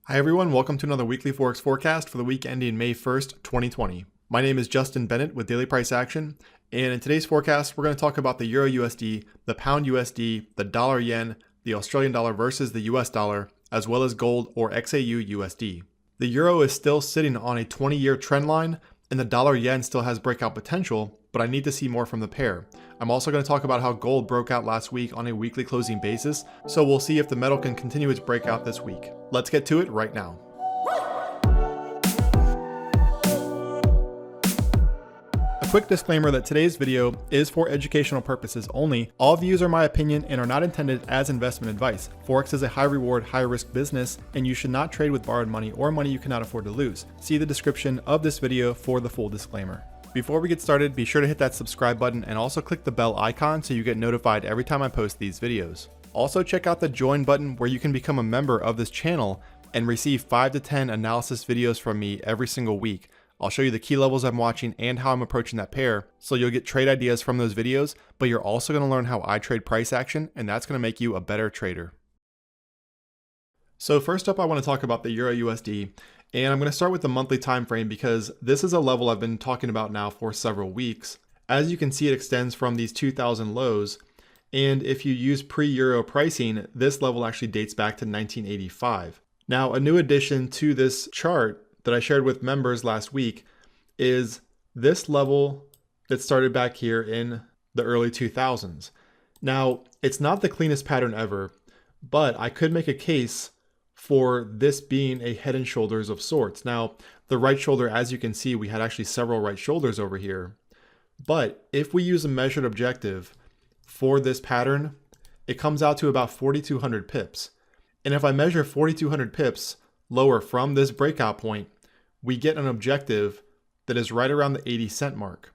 Hi everyone, welcome to another weekly Forex forecast for the week ending May 1st, 2020. My name is Justin Bennett with Daily Price Action, and in today's forecast we're going to talk about the Euro USD, the Pound USD, the Dollar Yen, the Australian Dollar versus the US Dollar, as well as gold or XAU USD. The Euro is still sitting on a 20-year trend line, and the Dollar Yen still has breakout potential, but I need to see more from the pair. I'm also going to talk about how gold broke out last week on a weekly closing basis, so we'll see if the metal can continue its breakout this week. Let's get to it right now. A quick disclaimer that today's video is for educational purposes only. All views are my opinion and are not intended as investment advice. Forex is a high reward, high risk business, and you should not trade with borrowed money or money you cannot afford to lose. See the description of this video for the full disclaimer. Before we get started, be sure to hit that subscribe button and also click the bell icon so you get notified every time I post these videos. Also check out the join button where you can become a member of this channel and receive 5 to 10 analysis videos from me every single week. I'll show you the key levels I'm watching and how I'm approaching that pair, so you'll get trade ideas from those videos, but you're also going to learn how I trade price action, and that's going to make you a better trader. So first up, I want to talk about the Euro USD, and I'm going to start with the monthly time frame because this is a level I've been talking about now for several weeks. As you can see, it extends from these 2000 lows, and if you use pre-Euro pricing, this level actually dates back to 1985. Now, a new addition to this chart that I shared with members last week is this level that started back here in the early 2000s. Now, it's not the cleanest pattern ever, but I could make a case for this being a head and shoulders of sorts. Now, the right shoulder, as you can see, we had actually several right shoulders over here. But if we use a measured objective for this pattern, it comes out to about 4,200 pips. And if I measure 4,200 pips lower from this breakout point, we get an objective that is right around the 80-cent mark.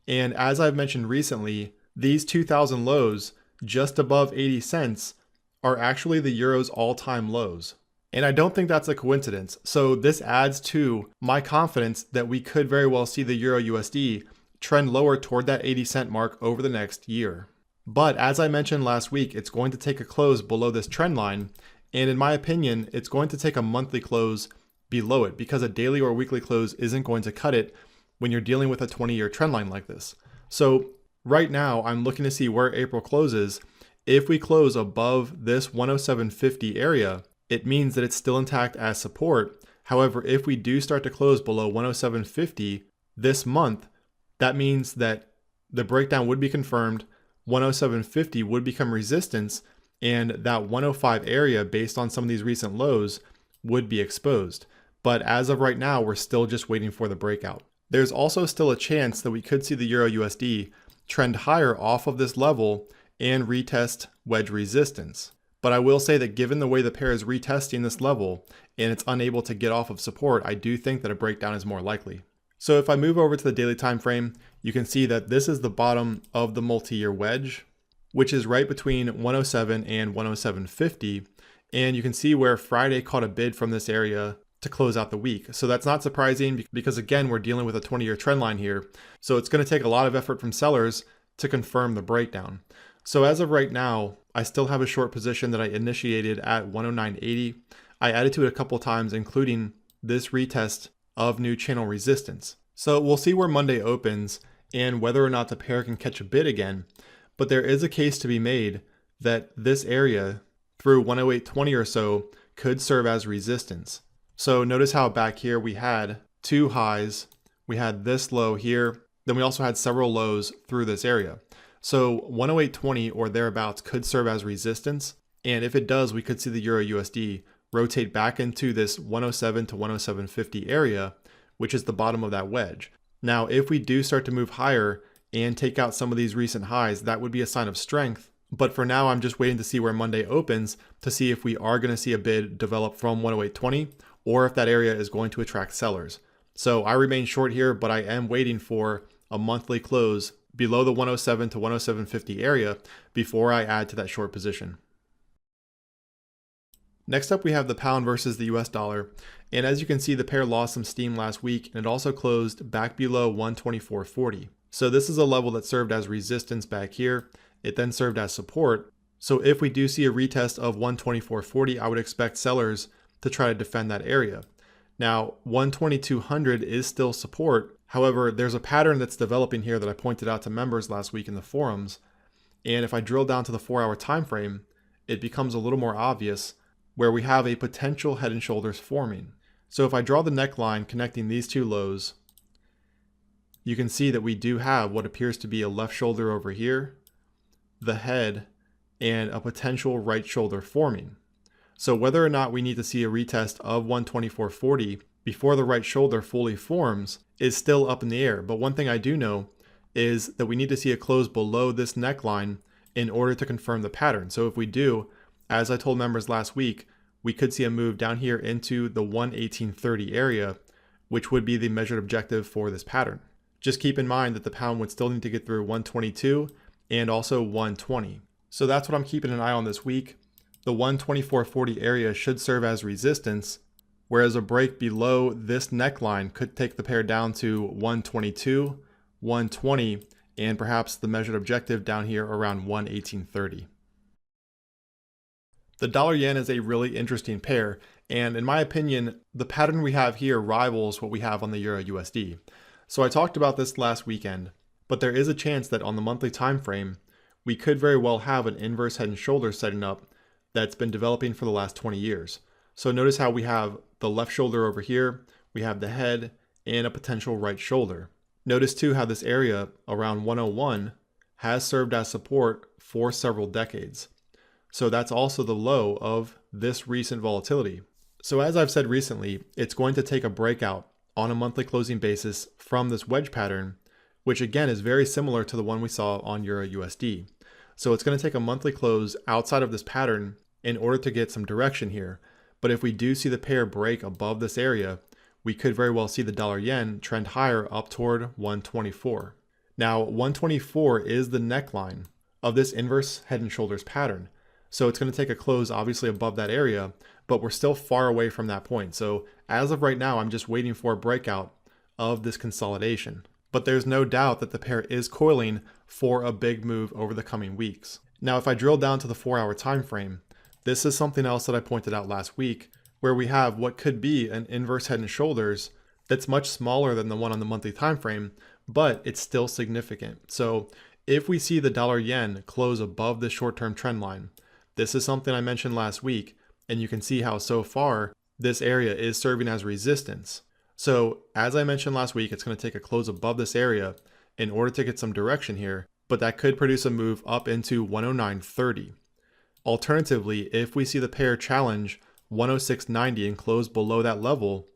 And as I've mentioned recently, these 2000 lows just above 80 cents are actually the Euro's all-time lows. And I don't think that's a coincidence. So this adds to my confidence that we could very well see the Euro USD trend lower toward that 80-cent mark over the next year. But as I mentioned last week, it's going to take a close below this trend line. And in my opinion, it's going to take a monthly close below it because a daily or weekly close isn't going to cut it when you're dealing with a 20-year trend line like this. So right now, I'm looking to see where April closes. If we close above this 107.50 area, it means that it's still intact as support. However, if we do start to close below 107.50 this month, that means that the breakdown would be confirmed, 107.50 would become resistance, and that 105 area, based on some of these recent lows, would be exposed. But as of right now, we're still just waiting for the breakout. There's also still a chance that we could see the Euro USD trend higher off of this level and retest wedge resistance. But I will say that given the way the pair is retesting this level and it's unable to get off of support, I do think that a breakdown is more likely. So if I move over to the daily time frame, you can see that this is the bottom of the multi-year wedge, which is right between 107 and 107.50. And you can see where Friday caught a bid from this area to close out the week. So that's not surprising because again, we're dealing with a 20-year trend line here. So it's going to take a lot of effort from sellers to confirm the breakdown. So as of right now, I still have a short position that I initiated at 109.80. I added to it a couple times, including this retest of new channel resistance. So we'll see where Monday opens and whether or not the pair can catch a bid again. But there is a case to be made that this area through 108.20 or so could serve as resistance. So notice how back here we had two highs, we had this low here, then we also had several lows through this area. So 108.20 or thereabouts could serve as resistance. And if it does, we could see the Euro USD rotate back into this 107 to 107.50 area, which is the bottom of that wedge. Now, if we do start to move higher and take out some of these recent highs, that would be a sign of strength. But for now, I'm just waiting to see where Monday opens to see if we are going to see a bid develop from 108.20 or if that area is going to attract sellers. So I remain short here, but I am waiting for a monthly close below the 107 to 107.50 area before I add to that short position. Next up, we have the pound versus the US dollar. And as you can see, the pair lost some steam last week and it also closed back below 124.40. So this is a level that served as resistance back here. It then served as support. So if we do see a retest of 124.40, I would expect sellers to try to defend that area. Now, 12200 is still support. However, there's a pattern that's developing here that I pointed out to members last week in the forums. And if I drill down to the 4-hour time frame, it becomes a little more obvious where we have a potential head and shoulders forming. So if I draw the neckline connecting these two lows, you can see that we do have what appears to be a left shoulder over here, the head, and a potential right shoulder forming. So whether or not we need to see a retest of 124.40 before the right shoulder fully forms is still up in the air. But one thing I do know is that we need to see a close below this neckline in order to confirm the pattern. So if we do, as I told members last week, we could see a move down here into the 118.30 area, which would be the measured objective for this pattern. Just keep in mind that the pound would still need to get through 122 and also 120. So that's what I'm keeping an eye on this week. The 124.40 area should serve as resistance, whereas a break below this neckline could take the pair down to 122, 120, and perhaps the measured objective down here around 118.30. The dollar yen is a really interesting pair, and in my opinion, the pattern we have here rivals what we have on the Euro USD. So I talked about this last weekend, but there is a chance that on the monthly time frame, we could very well have an inverse head and shoulders setting up that's been developing for the last 20 years. So notice how we have the left shoulder over here, we have the head, and a potential right shoulder. Notice too how this area around 101 has served as support for several decades. So that's also the low of this recent volatility. So as I've said recently, it's going to take a breakout on a monthly closing basis from this wedge pattern, which again is very similar to the one we saw on Euro USD. So it's going to take a monthly close outside of this pattern in order to get some direction here. But if we do see the pair break above this area, we could very well see the dollar yen trend higher up toward 124. Now, 124 is the neckline of this inverse head and shoulders pattern. So it's going to take a close obviously above that area, but we're still far away from that point. So as of right now, I'm just waiting for a breakout of this consolidation. But there's no doubt that the pair is coiling for a big move over the coming weeks. Now, if I drill down to the 4-hour time frame, this is something else that I pointed out last week, where we have what could be an inverse head and shoulders that's much smaller than the one on the monthly time frame, but it's still significant. So if we see the dollar yen close above this short-term trend line, this is something I mentioned last week, and you can see how so far this area is serving as resistance. So as I mentioned last week, it's going to take a close above this area in order to get some direction here, but that could produce a move up into 109.30. Alternatively, if we see the pair challenge 106.90 and close below that level,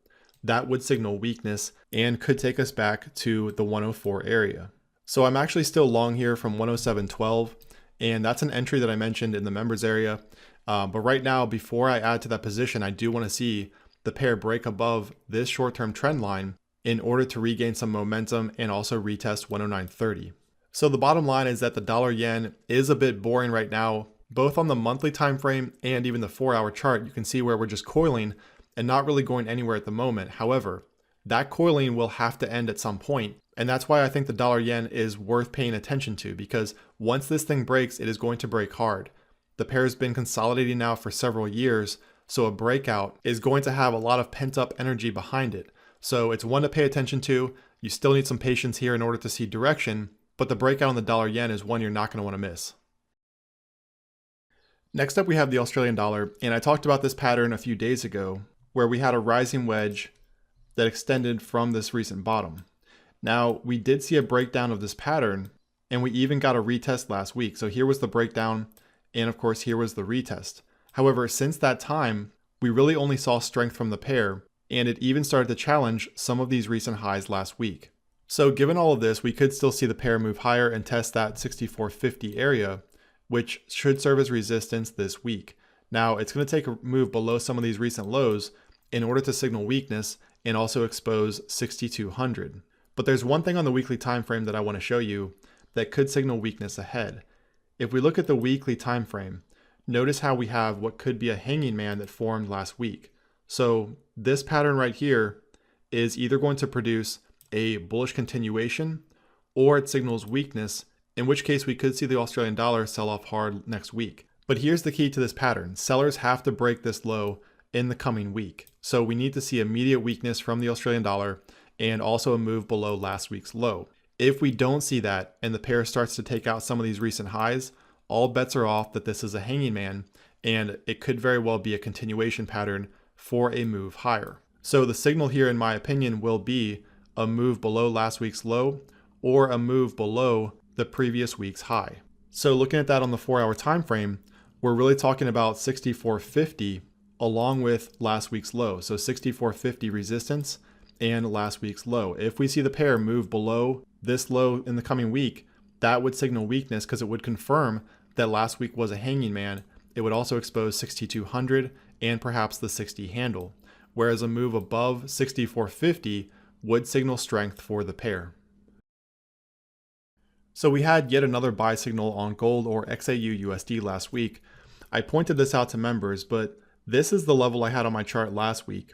that would signal weakness and could take us back to the 104 area. So I'm actually still long here from 107.12, and that's an entry that I mentioned in the members area. But right now, before I add to that position, I do want to see the pair break above this short-term trend line in order to regain some momentum and also retest 109.30. So the bottom line is that the dollar yen is a bit boring right now, both on the monthly time frame and even the 4-hour chart. You can see where we're just coiling and not really going anywhere at the moment. However, that coiling will have to end at some point, and that's why I think the dollar yen is worth paying attention to, because once this thing breaks, it is going to break hard. The pair has been consolidating now for several years, so a breakout is going to have a lot of pent-up energy behind it. So it's one to pay attention to. You still need some patience here in order to see direction, but the breakout on the dollar yen is one you're not going to want to miss. Next up, we have the Australian dollar, and I talked about this pattern a few days ago where we had a rising wedge that extended from this recent bottom. Now, we did see a breakdown of this pattern, and we even got a retest last week. So here was the breakdown, and of course, here was the retest. However, since that time, we really only saw strength from the pair, and it even started to challenge some of these recent highs last week. So given all of this, we could still see the pair move higher and test that 64.50 area, which should serve as resistance this week. Now, it's going to take a move below some of these recent lows in order to signal weakness and also expose 6,200. But there's one thing on the weekly time frame that I want to show you that could signal weakness ahead. If we look at the weekly time frame, notice how we have what could be a hanging man that formed last week. So this pattern right here is either going to produce a bullish continuation or it signals weakness, in which case we could see the Australian dollar sell off hard next week. But here's the key to this pattern. Sellers have to break this low in the coming week. So we need to see immediate weakness from the Australian dollar and also a move below last week's low. If we don't see that and the pair starts to take out some of these recent highs, all bets are off that this is a hanging man, and it could very well be a continuation pattern for a move higher. So the signal here, in my opinion, will be a move below last week's low or a move below the previous week's high. So looking at that on the 4-hour time frame, we're really talking about 64.50 along with last week's low. So 64.50 resistance and last week's low. If we see the pair move below this low in the coming week, that would signal weakness because it would confirm that last week was a hanging man. It would also expose 6,200 and perhaps the 60 handle, whereas a move above 64.50 would signal strength for the pair. So we had yet another buy signal on gold or XAU USD last week. I pointed this out to members, but this is the level I had on my chart last week.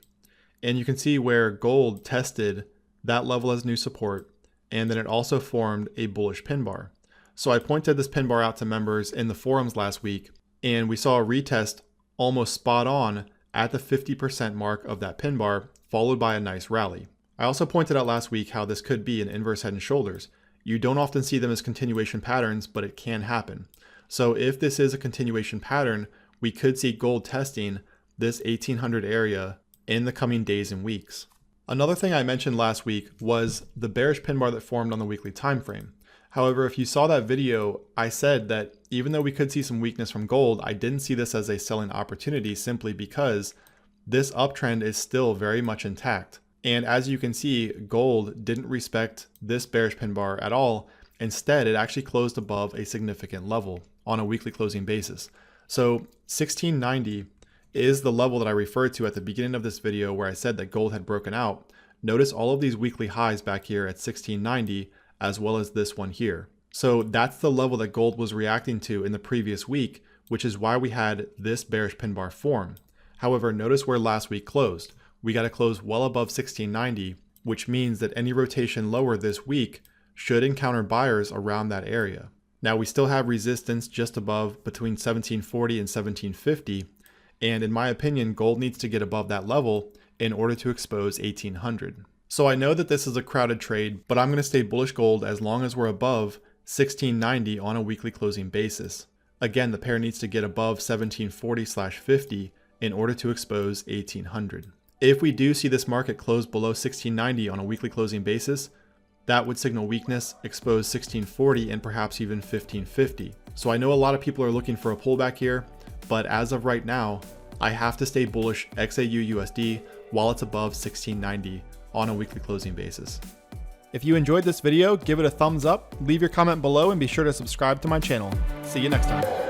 And you can see where gold tested that level as new support, and then it also formed a bullish pin bar. So I pointed this pin bar out to members in the forums last week, and we saw a retest almost spot on at the 50% mark of that pin bar, followed by a nice rally. I also pointed out last week how this could be an inverse head and shoulders. You don't often see them as continuation patterns, but it can happen. So if this is a continuation pattern, we could see gold testing this 1800 area in the coming days and weeks. Another thing I mentioned last week was the bearish pin bar that formed on the weekly time frame. However, if you saw that video, I said that even though we could see some weakness from gold, I didn't see this as a selling opportunity simply because this uptrend is still very much intact. And as you can see, gold didn't respect this bearish pin bar at all. Instead, it actually closed above a significant level on a weekly closing basis. So 1690 is the level that I referred to at the beginning of this video where I said that gold had broken out. Notice all of these weekly highs back here at 1690, as well as this one here. So that's the level that gold was reacting to in the previous week, which is why we had this bearish pin bar form. However, notice where last week closed. We got to close well above 1690, which means that any rotation lower this week should encounter buyers around that area. Now we still have resistance just above between 1740 and 1750. And in my opinion, gold needs to get above that level in order to expose 1800. So I know that this is a crowded trade, but I'm going to stay bullish gold as long as we're above 1690 on a weekly closing basis. Again, the pair needs to get above 1740/50 in order to expose 1800. If we do see this market close below 1690 on a weekly closing basis, that would signal weakness, expose 1640 and perhaps even 1550. So I know a lot of people are looking for a pullback here, but as of right now, I have to stay bullish XAU USD while it's above 1690 on a weekly closing basis. If you enjoyed this video, give it a thumbs up, leave your comment below, and be sure to subscribe to my channel. See you next time.